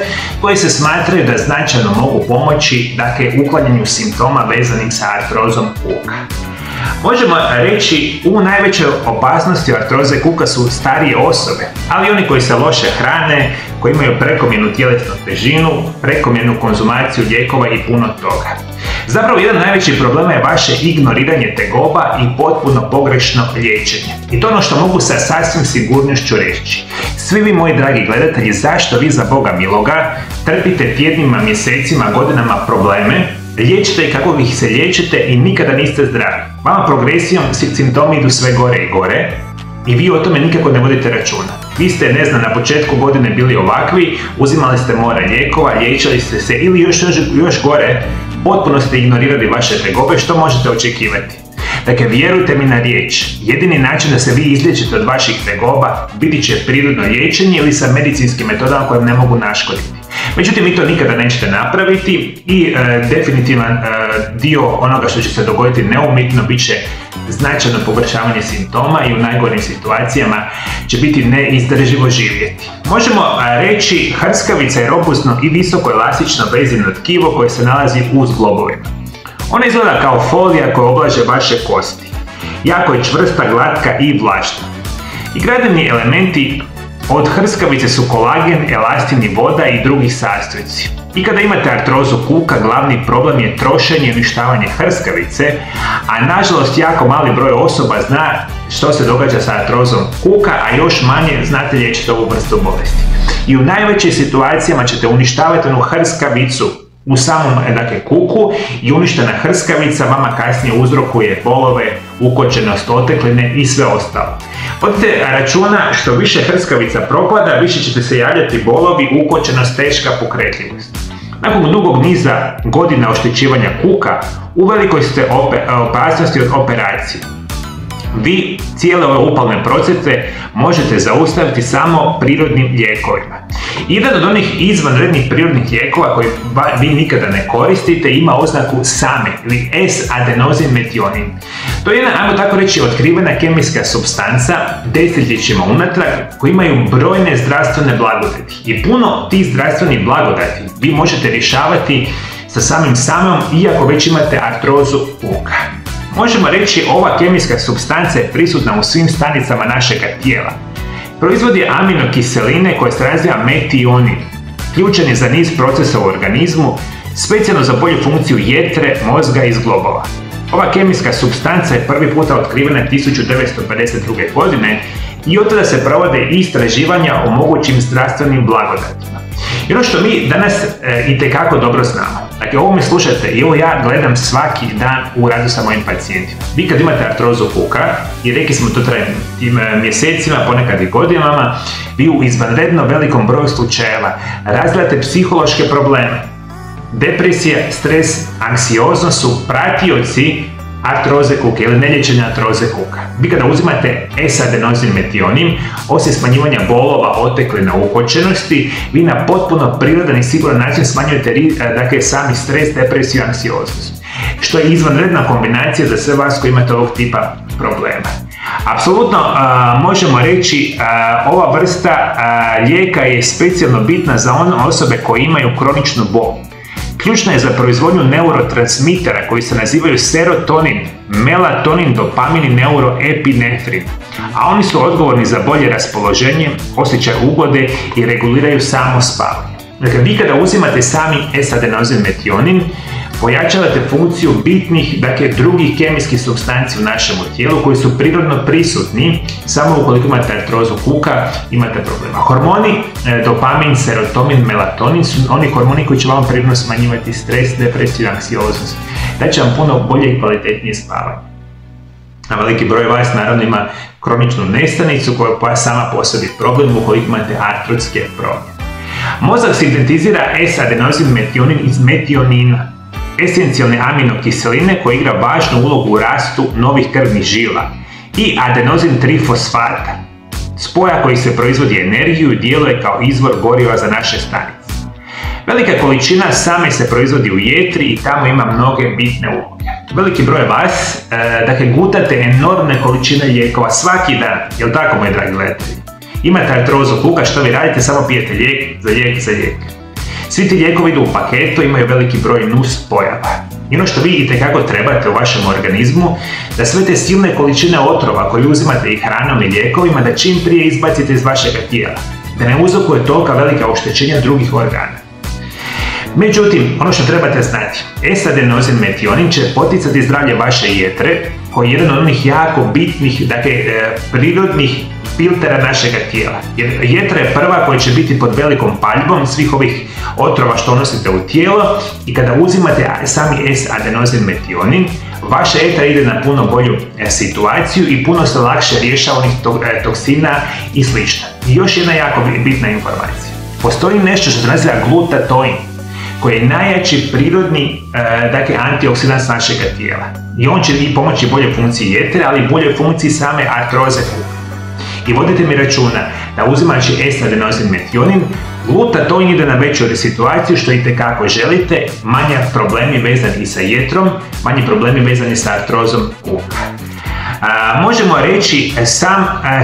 koje se smatraju da značajno mogu pomoći uklanjanju simptoma vezanih sa artrozom kuka. Možemo reći u najvećoj opasnosti artroze kuka su starije osobe, ali oni koji se loše hrane, koji imaju prekomjernu tjelesnu težinu, prekomjernu konzumaciju lijekova i puno toga. Zapravo jedan najveći problem je vaše ignoriranje tegoba i potpuno pogrešno liječenje. I to ono što mogu sa sasvim sigurnošću reći. Svi vi, moji dragi gledatelji, zašto vi za Boga miloga trpite tjednima, mjesecima, godinama probleme, liječite i kako ih se liječite i nikada niste zdravi. Vama progresijom simptomi idu sve gore i gore i vi o tome nikako ne vodite računa. Vi ste, ne znam, na početku godine bili ovakvi, uzimali ste more lijekova, liječili ste se ili još gore, potpuno ste ignorirali vaše tegobe, što možete očekivati. Dakle, vjerujte mi na riječ, jedini način da se vi izliječite od vaših tegoba biti će prirodno liječenje ili sa medicinskim metodama koje ne mogu naškoditi. Međutim, vi to nikada nećete napraviti i definitivan dio onoga što će se dogoditi neumitno bit će značajno pogoršavanje simptoma i u najgorim situacijama će biti neizdrživo živjeti. Možemo reći, hrskavica je robustno i visoko elastično vezivno tkivo koje se nalazi u zglobovima. Ona izgleda kao folija koja oblaže vaše kosti. Jako je čvrsta, glatka i vlažna. I gradivni elementi od hrskavice su kolagen, elastin i voda i drugi sastojci. I kada imate artrozu kuka, glavni problem je trošenje i uništavanje hrskavice, a nažalost jako mali broj osoba zna što se događa sa artrozom kuka, a još manje znate liječiti ovu vrstu bolesti. i u najvećim situacijama ćete uništavati onu hrskavicu u samom kuku i uništena hrskavica vama kasnije uzrokuje bolove, ukočenost, otekline i sve ostalo. Vodite računa, što više hrskavica propada, više ćete se javljati bolovi, ukočenost, teška pokretljivost. Nakon dugog niza godina oštećivanja kuka, u velikoj ste opasnosti od operacije. Vi cijele ove upalne procese možete zaustaviti samo prirodnim lijekovima. Jedan od onih izvanrednih prirodnih lijekova koje vi nikada ne koristite ima oznaku SAMe ili S-adenozin-metionin. To je jedna, ajmo tako reći, otkrivena kemijska supstanca desetljećima unatrag koji imaju brojne zdravstvene blagodati. I puno tih zdravstvenih blagodati vi možete rješavati sa samim SAMom iako već imate artrozu kuka. Možemo reći ova kemijska supstanca je prisutna u svim stanicama našega tijela. Proizvodi aminokiseline koje se naziva metionin. Ključan je za niz procesa u organizmu, specijalno za bolju funkciju jetre, mozga i zglobova. Ova kemijska supstanca je prvi puta otkrivena 1952. godine i od tada se provode istraživanja o mogućim zdravstvenim blagodatima. I ono što mi danas itekako dobro znamo, dakle ovo me slušate i ovo ja gledam svaki dan u radu sa mojim pacijentima. Vi kad imate artrozu kuka, i rekli smo to traje mjesecima, ponekad i godinama, vi u izvanredno velikom broju slučajeva razgledate psihološke probleme. Depresija, stres, anksioznost su pratioci artroze kuke ili neliječenja artroze kuka. Vi kada uzimate S-adenozin-metionin, osim smanjivanja bolova, oteklina, ukočenosti, vi na potpuno prirodan i siguran način smanjujete sami stres, depresiju i anksioznost. Što je izvanredna kombinacija za sve vas koji imate ovog tipa problema. Apsolutno možemo reći ova vrsta lijeka je specijalno bitna za one osobe koje imaju kroničnu bol. Ključna je za proizvodnju neurotransmitera koji se nazivaju serotonin, melatonin, dopamin i neuroepinefrin, a oni su odgovorni za bolje raspoloženje, osjećaj ugode i reguliraju samo spavanje. Dakle, vi kada uzimate sami S-adenozin-metionin, pojačavate funkciju bitnih, drugih kemijskih supstanci u našemu tijelu koji su prirodno prisutni, samo ukoliko imate artrozu kuka, imate problema. Hormoni, dopamin, serotonin, melatonin su oni hormoni koji će vam prirodno smanjivati stres, depresiju i anksioznost. Daće vam puno bolje i kvalitetnije spavanje. A veliki broj vas naravno ima kroničnu nestanicu koja sama po sebi problem ukoliko imate artrotske promjene. Mozak sintetizira S-adenozin-metionin iz metionina, esencijalne aminokiseline koja igra važnu ulogu u rastu novih krvnih žila, i adenozin trifosfata, spoja koji se proizvodi energiju i djeluje kao izvor goriva za naše stanice. Velika količina same se proizvodi u jetri i tamo ima mnoge bitne uloge. Veliki broj vas, gutate enormne količine lijekova svaki dan, jel tako, moji dragi gledatelji? Imate artrozu kuka, što vi radite? Samo pijete lijek za lijek za lijek. Svi ti lijekovi idu u paketu, imaju veliki broj nus pojava. I ono što vi itekako trebate u vašem organizmu, da sve te silne količine otrova koje uzimate i hranom i lijekovima, da čim prije izbacite iz vašeg tijela, da ne uzrokuje tolika velika oštećenja drugih organa. Međutim, ono što trebate znati, S-adenozin-metionin će poticati zdravlje vaše jetre, koji je jedan od onih jako bitnih, prirodnih filtera našega tijela. Jer jetra je prva koja će biti pod velikom paljbom svih ovih otrova što nosite u tijelo i kada uzimate sami S-adenozin-metionin, vaša jetra ide na puno bolju situaciju i puno se lakše rješava onih toksina i sl. I još jedna jako bitna informacija. Postoji nešto što se naziva glutatoin, koji je najjači prirodni antioksidans našega tijela. I on će i pomoći boljoj funkciji jetre, ali i boljoj funkciji same artroze kuka. I vodite mi računa da uzimajući S-adenozin-metionin, glutatoin ide na veću situaciju što itekako želite, manje problemi vezani sa jetrom, manji problemi vezani sa artrozom kuka. Možemo reći,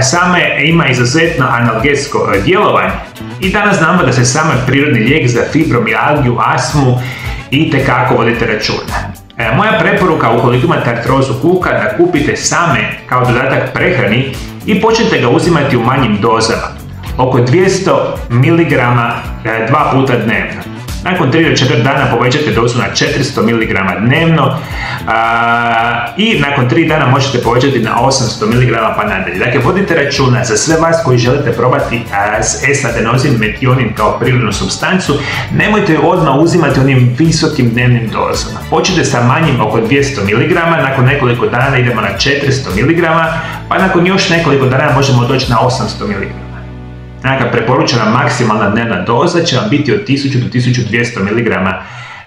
same ima izuzetno analgetsko djelovanje i danas znamo da se samo prirodni lijek za fibromijalgiju, astmu itekako vodite računa. Moja preporuka ukoliko imate artrozu kuka da kupite same kao dodatak prehrani i počnete ga uzimati u manjim dozama, oko 200 mg 2 puta dnevno. Nakon 3 do 4 dana povećate dozu na 400 mg dnevno i nakon 3 dana možete povećati na 800 mg pa nadalje. Dakle, vodite računa za sve vas koji želite probati S-adenozin metionin kao prirodnu supstancu, nemojte ju odmah uzimati onim visokim dnevnim dozama. Počnite sa manjim oko 200 mg, nakon nekoliko dana idemo na 400 mg, pa nakon još nekoliko dana možemo doći na 800 mg. Neka preporučena maksimalna dnevna doza će vam biti od 1000 do 1200 mg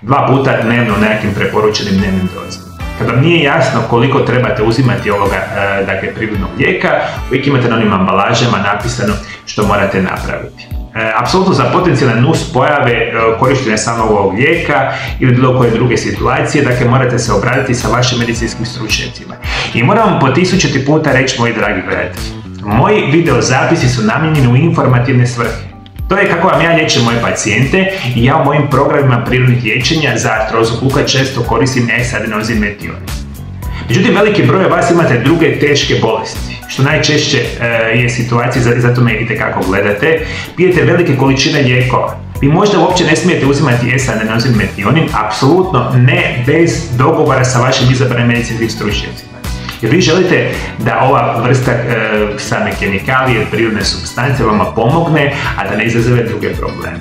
2 puta dnevno u nekakvim preporučenim dnevnim dozama. Kad vam nije jasno koliko trebate uzimati ovoga prirodnog lijeka, uvijek imate na onim ambalažama napisano što morate napraviti. Apsolutno za potencijalne nus pojave korištenja samog ovog lijeka ili bilo koje druge situacije, dakle morate se obratiti sa vašim medicinskim stručnjacima. I moram vam po 1000 puta reći, moji dragi gledatelji, moji video zapisi su namijenjeni u informativne svrhe. To je kako vam ja liječim moje pacijente i ja u mojim programima prirodnih liječenja za artrozu kuka često koristim S-adenozin metionin. Međutim, veliki broj vas imate druge teške bolesti, što najčešće je situacija, zato me itekako gledate, pijete velike količine lijekova. Vi možda uopće ne smijete uzimati S-adenozin metionin, apsolutno ne bez dogovora sa vašim izabranim medicinskim stručnjacima. Jer vi želite da ova vrsta same kemikalije, prirodne supstance vama pomogne, a da ne izazove druge probleme.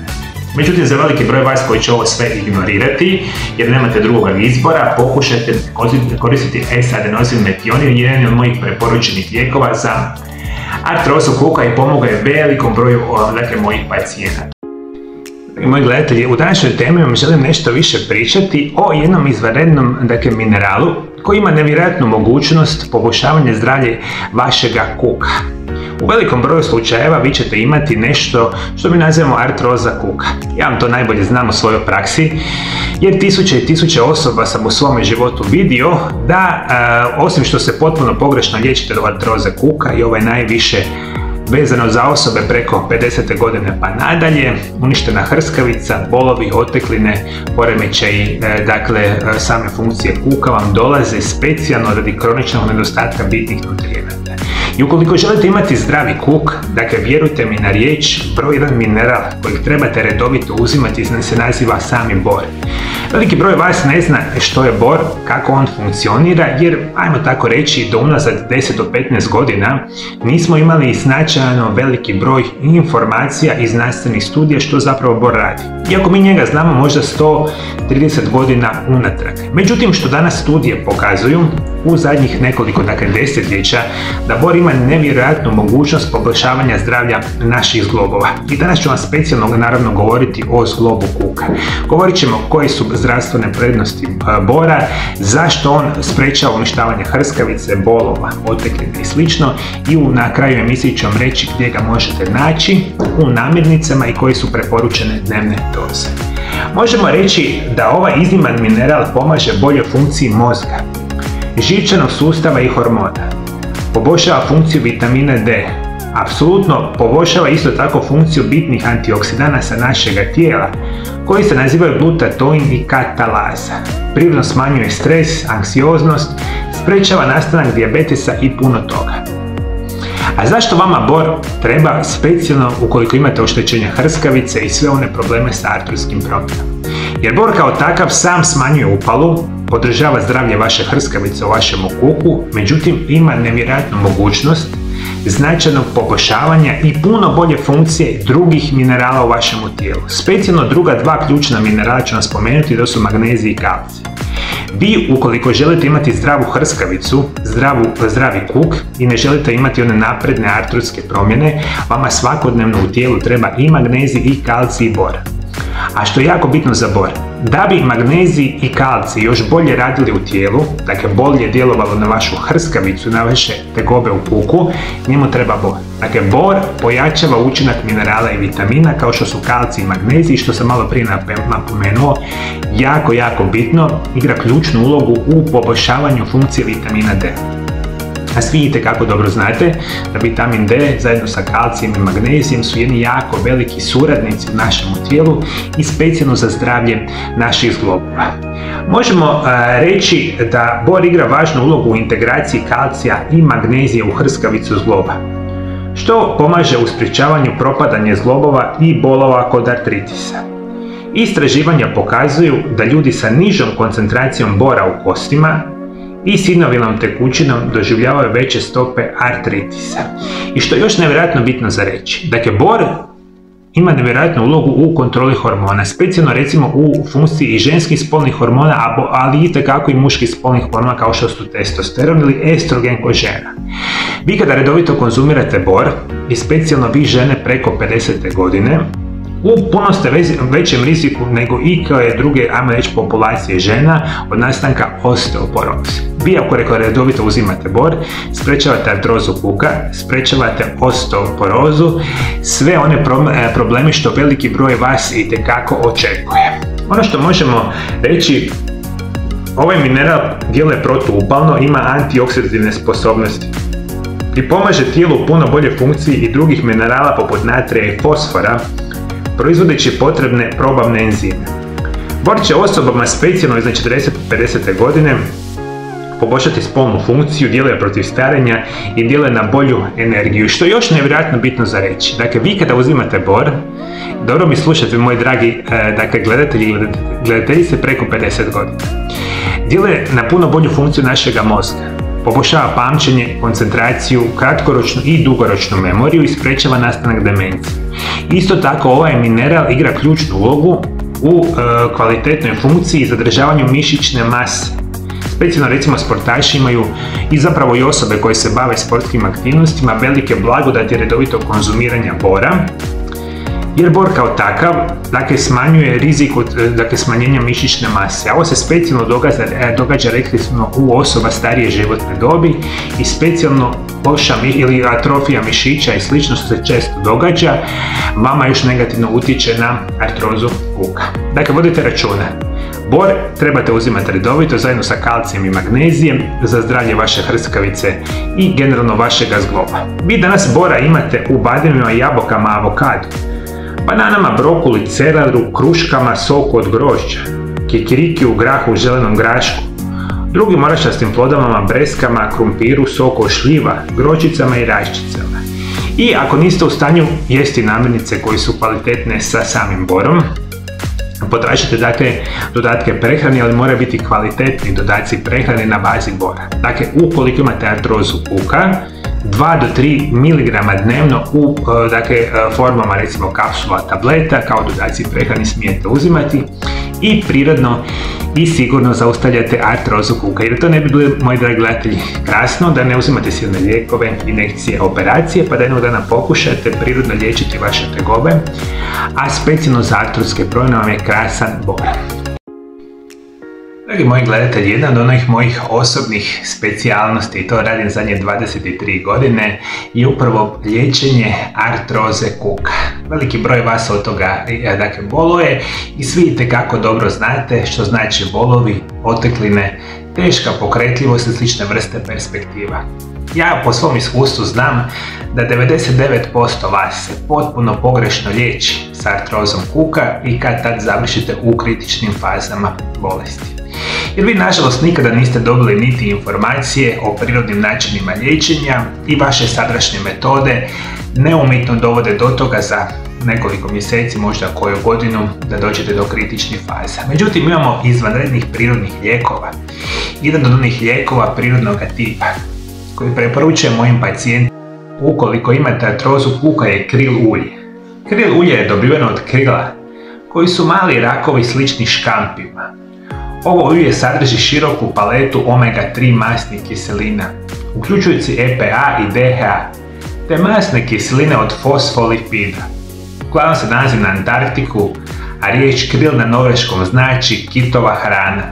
Međutim, za veliki broj vas koji će ovo sve ignorirati, jer nemate drugog izbora, pokušajte koristiti S-adenozin metionin, jedan od mojih preporučenih lijekova za artrozu kuka i pomogao je velikom broju mojih pacijenata. Moji gledatelji, u današnjoj temi vam želim nešto više pričati o jednom izvanrednom mineralu koji ima nevjerojatnu mogućnost poboljšavanja zdravlja vašega kuka. U velikom broju slučajeva vi ćete imati nešto što mi nazivamo artroza kuka. Ja vam to najbolje znam u svojoj praksi, jer tisuće i tisuće osoba sam u svome životu vidio da osim što se potpuno pogrešno liječite od artroze kuka i ovaj najviše vezano za osobe preko 50. godine pa nadalje, uništena hrskavica, bolovi, otekline, poremećaji, same funkcije kuka vam dolaze specijalno radi kroničnog nedostatka bitnih nutrijenata. I ukoliko želite imati zdravi kuk, vjerujte mi na riječ, broj 1 mineral kojeg trebate redovito uzimati se naziva sami bor. Veliki broj vas ne zna što je bor, kako on funkcionira, jer, ajmo tako reći, do unazad 10 do 15 godina nismo imali značajno veliki broj informacija i znanstvenih studija što zapravo bor radi. Iako mi njega znamo možda 130 godina unatrag. Međutim, što danas studije pokazuju, u zadnjih nekoliko desetljeća, da bor ima nevjerojatnu mogućnost poboljšavanja zdravlja naših zglobova. I danas ću vam specijalno naravno govoriti o zglobu kuka. Govorit ćemo koje su zdravstvene prednosti bora, zašto on sprečava uništavanje hrskavice, bolova, otekline i slično, i na kraju emisije ću vam reći gdje ga možete naći u namirnicama i koje su preporučene dnevne doze. Možemo reći da ovaj izniman mineral pomaže boljoj funkciji mozga, živčanog sustava i hormona, poboljšava funkciju vitamina D, apsolutno poboljšava isto tako funkciju bitnih antioksidanasa našega tijela, koji se nazivaju glutatoin i katalaza. Prirodno smanjuje stres, anksioznost, sprečava nastanak dijabetesa i puno toga. A zašto vama bor treba specijalno ukoliko imate oštećenja hrskavice i sve one probleme sa artrovskim promjenama? Jer bor kao takav sam smanjuje upalu, podržava zdravlje vaše hrskavice u vašem kuku, međutim ima nevjerojatnu mogućnost značajnog poboljšavanja i puno bolje funkcije drugih minerala u vašem tijelu. Specijalno druga dva ključna minerala ću vam spomenuti, to su magnezij i kalcij. Vi, ukoliko želite imati zdravu hrskavicu, zdravi kuk i ne želite imati one napredne artrotske promjene, vama svakodnevno u tijelu treba i magnezij i kalcij i bor. A što je jako bitno za bor, da bi magnezij i kalcij još bolje radili u tijelu, dakle bolje djelovalo na vašu hrskavicu, na vaše tegobe u kuku, njemu treba bor. Dakle, bor pojačava učinak minerala i vitamina kao što su kalcij i magnezij, što sam malo prije napomenuo, jako bitno, igra ključnu ulogu u poboljšavanju funkcije vitamina D. A svi itekako dobro znate da vitamin D zajedno sa kalcijem i magnezijem su jedni jako veliki suradnici u našem tijelu i specijalno za zdravlje naših zglobova. Možemo reći da bor igra važnu ulogu u integraciji kalcija i magnezija u hrskavicu zgloba, što pomaže u sprječavanju propadanja zglobova i bolova kod artritisa. Istraživanja pokazuju da ljudi sa nižom koncentracijom bora u kostima i sinovilnom tekućinom doživljavaju veće stope artritisa. I što je još nevjerojatno bitno za reći, dakle bor ima nevjerojatnu ulogu u kontroli hormona, specijalno recimo u funkciji i ženskih spolnih hormona, ali itekako i muških spolnih hormona kao što su testosteron ili estrogen kod žena. Vi kada redovito konzumirate bor, i specijalno vi žene preko 50. godine, u puno ste većem riziku nego i koje druge, ajmo reći, populacije žena od nastanka osteoporoze. Vi ako redovito uzimate bor, sprečavate artrozu kuka, sprečavate osteoporozu, sve one probleme što veliki broj vas itekako očekuje. Ono što možemo reći, ovaj mineral djeluje protuupalno, ima antioksidativne sposobnosti. Pripomaže tijelu puno bolje funkciji i drugih minerala poput natrija i fosfora, proizvodeći potrebne probavne enzime. Bor će osobama specijalno iznad 40-50. godine poboljšati spolnu funkciju, djeluje protiv starenja i djeluje na bolju energiju. Što je još nevjerojatno bitno za reći. Dakle, vi kada uzimate bor, dobro mi slušate moji dragi gledatelji i gledateljice preko 50 godina, djeluje na puno bolju funkciju našega mozga. Poboljšava pamćenje, koncentraciju, kratkoročnu i dugoročnu memoriju i sprečava nastanak demencije. Isto tako ovaj mineral igra ključnu ulogu u kvalitetnoj funkciji i zadržavanju mišićne mase. Specijalno recimo sportaši imaju i zapravo i osobe koje se bave sportskim aktivnostima velike blagodati redovitog konzumiranja bora, jer bor kao takav smanjuje rizik od smanjenja mišićne mase. A ovo se specijalno događa rekli smo u osoba starije životne dobi i specijalno loša ili atrofija mišića i slično što se često događa, vama još negativno utječe na artrozu kuka. Dakle, vodite računa. Bor trebate uzimati redovito zajedno sa kalcijem i magnezijem za zdravlje vaše hrskavice i generalno vašega zgloba. Vi danas bora imate u bademima, jabukama, avokadu, bananama, brokuli, celaru, kruškama, soku od grožđa, kikirikiju, grahu, zelenom grašku, drugim oraščastim plodovima, breskama, krumpiru, soku od šljiva, grožđicama i rajčicama. I ako niste u stanju jesti namirnice koje su kvalitetne sa samim borom, potražite dodatke prehrani, ali mora biti kvalitetni dodaci prehrane na bazi bora. Dakle, ukoliko imate artrozu kuka, 2 do 3 mg dnevno u formama recimo kapsula, tableta kao dodaci prehrani smijete uzimati i prirodno i sigurno zaustavljate artrozu kuka. Jer to ne bi bilo, moji dragi gledatelji, krasno da ne uzimate silne lijekove, injekcije, operacije, pa da jednog dana pokušate prirodno liječiti vaše tegobe, a specijalno za artrotske promjene vam je krasan bor. Dragi moji gledatelji, jedna od onih mojih osobnih specijalnosti, i to radim zadnje 23 godine, je upravo liječenje artroze kuka. Veliki broj vas od toga boluje i svi itekako dobro znate što znači bolovi, otekline, teška pokretljivost i slične vrste perspektiva. Ja po svom iskustvu znam da 99% vas se potpuno pogrešno liječi s artrozom kuka i kad tad završite u kritičnim fazama bolesti. Jer vi nažalost nikada niste dobili niti informacije o prirodnim načinima liječenja i vaše sadašnje metode neumitno dovode do toga za nekoliko mjeseci, možda koju godinu, da dođete do kritičnih faza. Međutim, imamo izvanrednih prirodnih lijekova. Jedan od onih lijekova prirodnog tipa koji preporučujem mojim pacijentima ukoliko imate artrozu kuka je kril ulje. Kril ulje je dobiveno od krila koji su mali rakovi slični škampima. Ovo ulje sadrži široku paletu omega-3 masnih kiselina, uključujući EPA i DHA, te masne kiseline od fosfolipida. Uglavnom se nalazi na Antarktiku, a riječ kril na norveškom znači kitova hrana,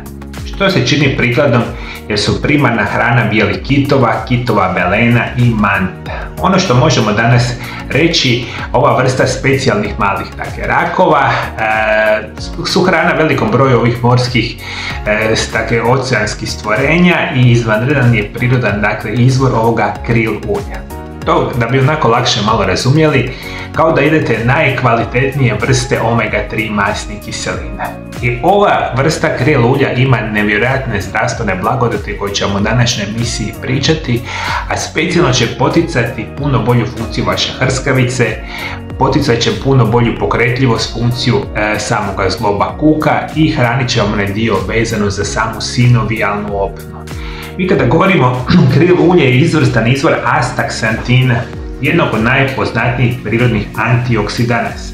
što se čini prikladnom jer su primarna hrana bijelih kitova, kitova belena i manta. Ono što možemo danas reći, ova vrsta specijalnih malih rakova su hrana velikom broju ovih morskih oceanskih stvorenja i izvanredan je prirodan izvor ovoga kril ulja. To da bi onako lakše malo razumjeli, kao da idete najkvalitetnije vrste omega-3 masnih kiselina. I ova vrsta krill ulja ima nevjerojatne zdravstvene blagodati koje ćemo u današnjoj emisiji pričati, a specijalno će poticati puno bolju funkciju vaše hrskavice, poticat će puno bolju pokretljivost, funkciju samoga zgloba kuka i hranit će vam onaj dio vezano za samu sinovijalnu opnu. Mi kada govorimo krill ulje je izvrstan izvor astaksantina, jednog od najpoznatijih prirodnih antioksidanasa,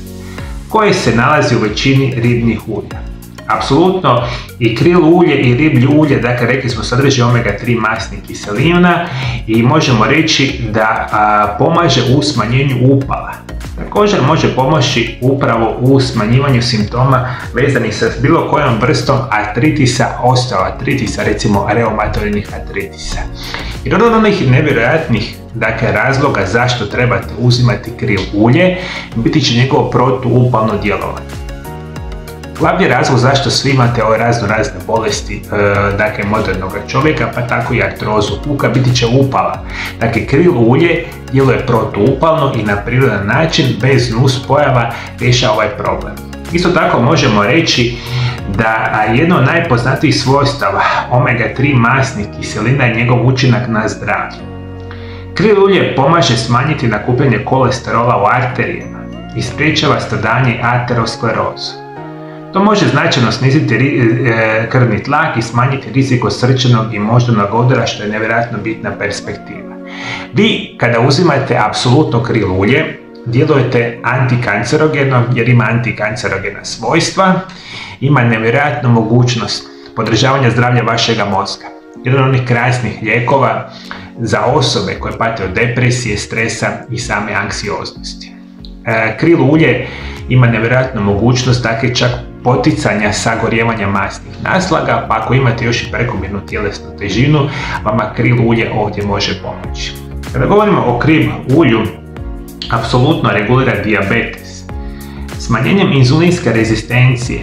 koje se nalazi u većini ribnih ulja. Apsolutno i krill ulje i riblje ulje, dakle rekli smo, sadrži omega-3 masnih kiselina i možemo reći da pomaže u smanjenju upala. Također može pomoći upravo u smanjivanju simptoma vezanih sa bilo kojom vrstom artritisa, osteoartritisa, recimo reumatoidnih artritisa. Jer od onih nevjerojatnih razloga zašto trebate uzimati krill ulje, biti će njegovo protuupalno djelovanje. Glavni razlog zašto svi imate ove razne bolesti modernog čovjeka, pa tako i artrozu kuka, biti će upala. Dakle, krill ulje djeluje protuupalno i na prirodan način, bez nuspojava, rješava ovaj problem. Isto tako možemo reći da jedno od najpoznatijih svojstava omega-3 masnih kiselina je njegov učinak na zdravlje. Krill ulje pomaže smanjiti nakupljanje kolesterola u arterijama i sprječava stradanje i aterosklerozu. To može značajno sniziti krvni tlak i smanjiti rizik od srčanog i moždanog udara, što je nevjerojatno bitna perspektiva. Vi kada uzimate apsolutno krill ulje, djelujete antikancerogeno jer ima antikancerogena svojstva, ima nevjerojatnu mogućnost podržavanja zdravlja vašega mozga. Jedan od onih krasnih lijekova za osobe koje pate od depresije, stresa i same anksioznosti. Krill ulje ima nevjerojatnu mogućnost, dakle čak poticanja sagorijevanja masnih naslaga, pa ako imate još i prekomjernu tjelesnu težinu, vama krill ulje ovdje može pomoći. Kada govorimo o krill ulju, apsolutno regulira dijabetes. Smanjenjem inzulinske rezistencije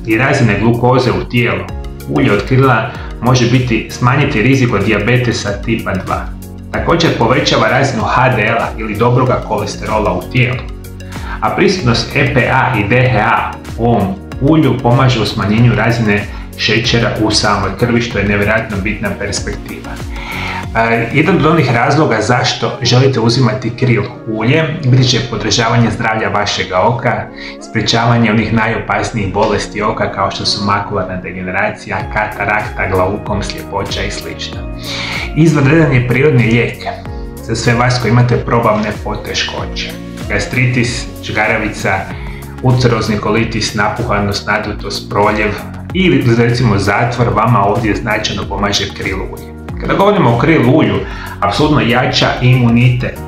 i razine glukoze u tijelu, ulje od krila može smanjiti rizik od dijabetesa tipa 2. Također povećava razinu HDL-a ili dobroga kolesterola u tijelu. A prisutnost EPA i DHA u ovom ulju pomaže u smanjenju razine šećera u samoj krvi, što je nevjerojatno bitna perspektiva. Jedan od onih razloga zašto želite uzimati krill ulje biti će podržavanje zdravlja vašega oka, sprječavanje onih najopasnijih bolesti oka kao što su makularna degeneracija, katarakta, glaukom, sljepoća i sl. Izvanredan je prirodni lijek za sve vas koji imate probavne poteškoće, gastritis, žgaravica, ulcerozni kolitis, napuhanost, nadutost, proljev ili recimo zatvor, vama ovdje značajno pomaže krill ulje. Kada govorimo o krill ulju, apsolutno jača imunitet.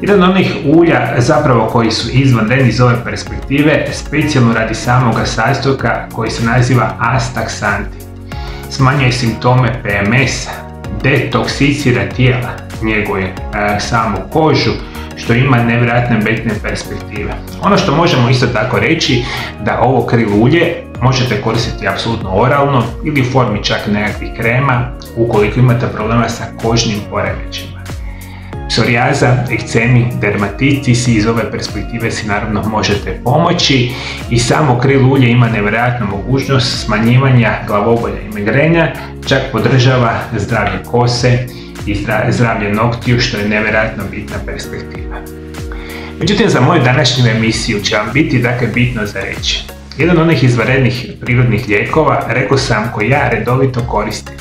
Jedan od onih ulja zapravo koji su izvanredni iz ove perspektive, specijalno radi samoga sastojka koji se naziva astaksantin. Smanjuje simptome PMS-a, detoksicira tijela, njeguje samu kožu, što ima nevjerojatne bitne perspektive. Ono što možemo isto tako reći da ovo krill ulje možete koristiti apsolutno oralno ili u formi čak nekakvih krema ukoliko imate problema sa kožnim poremećajima. Psorijaza, ekcemi, dermatitis, iz ove perspektive si naravno možete pomoći i samo krill ulje ima nevjerojatnu mogućnost smanjivanja glavobolja i migrenja, čak podržava zdravlje kose i zdravlje noktiju, što je nevjerojatno bitna perspektiva. Međutim, za moju današnju emisiju će vam biti bitno za reći. Jedan od onih izvanrednih prirodnih lijekova, rekao sam, koji ja redovito koristim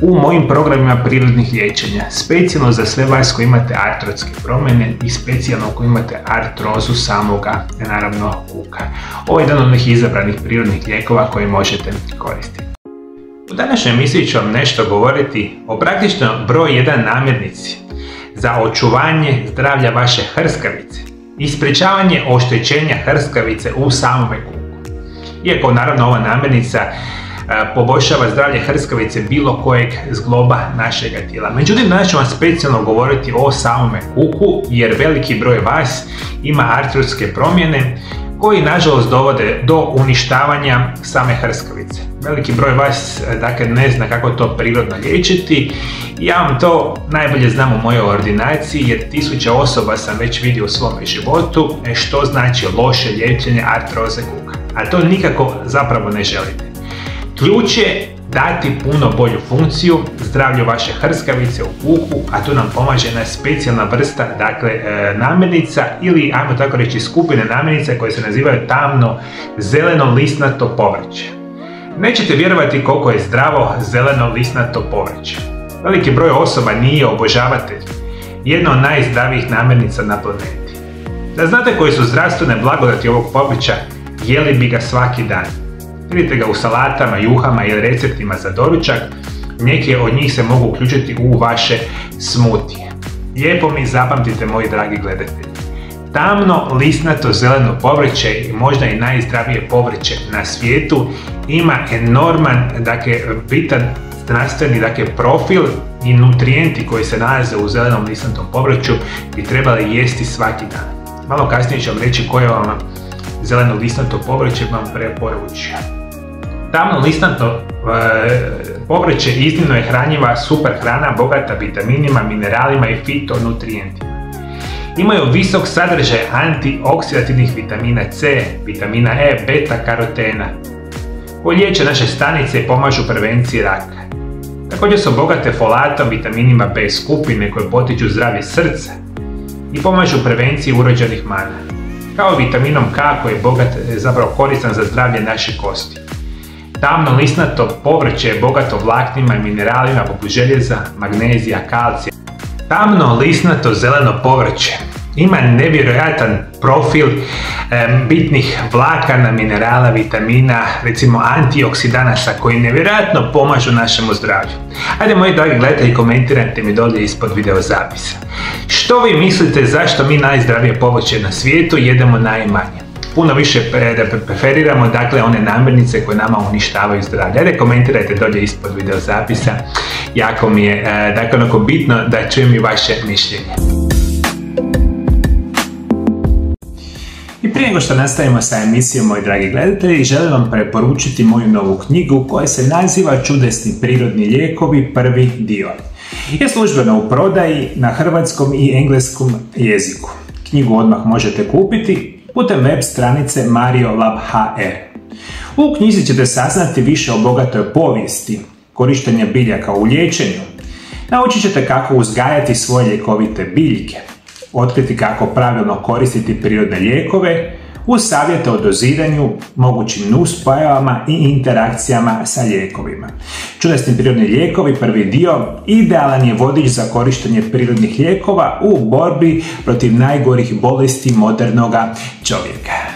u mojim programima prirodnih liječenja, specijalno za sve vas koji imate artrotske promjene i specijalno koji imate artrozu samoga, naravno, kuka. Ovo je jedan od onih izabranih prirodnih lijekova koje možete koristiti. U današnjoj emisiji ću vam nešto govoriti o praktično broj 1 namirnici za očuvanje zdravlja vaše hrskavice i sprječavanje oštećenja hrskavice u samome kuku. Iako naravno ova namirnica poboljšava zdravlje hrskavice bilo kojeg zgloba našega tijela. Međutim, danas ću vam specijalno govoriti o samome kuku jer veliki broj vas ima artrotske promjene koji nažalost dovode do uništavanja same hrskavice. Veliki broj vas dakle ne zna kako to prirodno liječiti. Ja vam to najbolje znam u mojoj ordinaciji jer 1000 osoba sam već vidio u svome životu što znači loše liječenje artroze kuka. A to nikako zapravo ne želite. Ključ je dati puno bolju funkciju zdravlju vaše hrskavice u kuku, a tu nam pomaže jedna specijalna vrsta namirnica ili ajmo tako reći skupine namirnica koje se nazivaju tamno zeleno lisnato povrće. Nećete vjerovati koliko je zdravo zeleno lisnato povrće. Veliki broj osoba nije obožavatelj jedna od najzdravijih namirnica na planeti. Da znate koje su zdravstvene blagodati ovog povrća, jeli bi ga svaki dan. Vidite ga u salatama, juhama ili receptima za doručak, neke od njih se mogu uključiti u vaše smutije. Lijepo mi zapamtite, moji dragi gledatelji. Tamno lisnato zeleno povrće i možda i najzdravije povrće na svijetu ima enorman, bitan zdravstveni profil i nutrijenti koji se nalaze u zelenom lisnatom povrću bi trebali jesti svaki dan. Malo kasnije ću vam reći koje vam zeleno lisnato povrće vam preporučujem. Tamno lisnato povrće iznimno je hranjiva super hrana bogata vitaminima, mineralima i fitonutrijentima. Imaju visok sadržaj antioksidativnih vitamina C, vitamina E, beta karotena koji liječe naše stanice i pomažu prevenciji raka. Također su bogate folatom, vitaminima B skupine koje potiču zdravlje srca i pomažu prevenciji urođenih mana, kao vitaminom K koji je zapravo koristan za zdravlje naših kosti. Tamno lisnato povrće je bogato vlaknima i mineralima poput željeza, magnezija, kalcija. Tamno lisnato zeleno povrće ima nevjerojatan profil bitnih vlakana, minerala, vitamina, recimo antioksidanasa koji nevjerojatno pomažu našemu zdravlju. Ajde moji dragi gledatelji, komentirajte mi dolje ispod video zapisa. Što vi mislite zašto mi najzdravije povrće na svijetu jedemo najmanje? Puno više preferiramo one namirnice koje nama uništavaju zdravlje. Ajde komentirajte dolje ispod video zapisa. Jako mi je onako bitno da čujem i vaše mišljenje. I prije nego što nastavimo sa emisijom, moji dragi gledatelji, želim vam preporučiti moju novu knjigu koja se naziva Čudesni prirodni lijekovi, prvi dio. Je službeno u prodaji na hrvatskom i engleskom jeziku. Knjigu odmah možete kupiti putem web stranice mariolab.hr. U knjizi ćete saznati više o bogatoj povijesti korištenja biljaka u liječenju. Naučit ćete kako uzgajati svoje ljekovite biljke, otkriti kako pravilno koristiti prirodne lijekove, uz savjete o doziranju, mogućim nuspojavama i interakcijama sa lijekovima. Čudesni prirodni lijekovi, prvi dio, idealan je vodič za korištenje prirodnih lijekova u borbi protiv najgorih bolesti modernoga čovjeka.